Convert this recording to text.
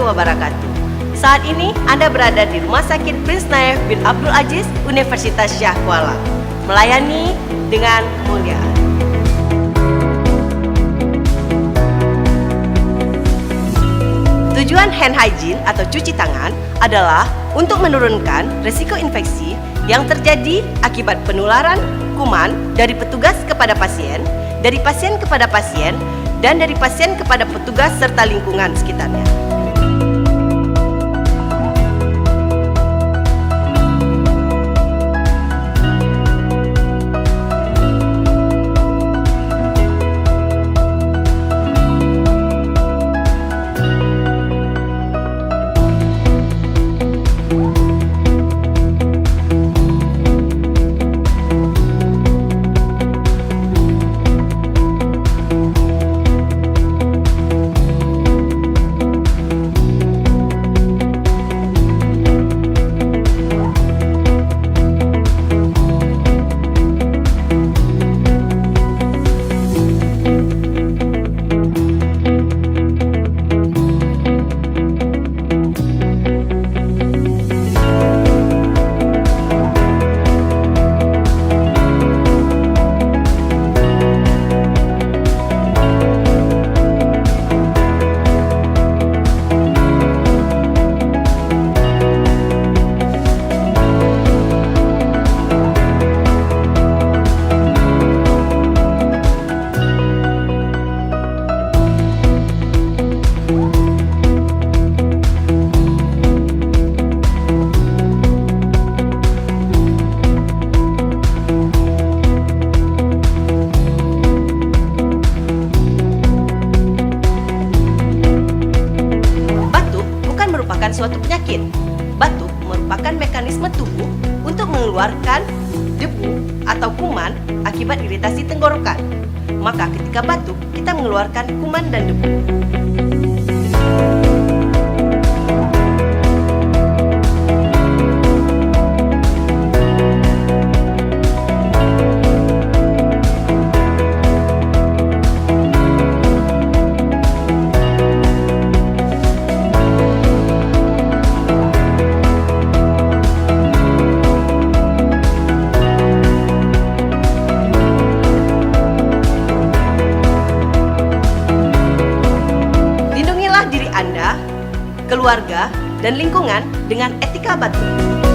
wabarakatuh. Saat ini Anda berada di Rumah Sakit Prince Naif bin Abdul Aziz, Universitas Syah Kuala, melayani dengan kemuliaan. Tujuan hand hygiene atau cuci tangan adalah untuk menurunkan risiko infeksi yang terjadi akibat penularan kuman dari petugas kepada pasien, dari pasien kepada pasien, dan dari pasien kepada petugas serta lingkungan sekitarnya. Suatu penyakit. Batuk merupakan mekanisme tubuh untuk mengeluarkan debu atau kuman akibat iritasi tenggorokan. Maka ketika batuk, kita mengeluarkan kuman dan debu. Anda, keluarga, dan lingkungan dengan etika batuk.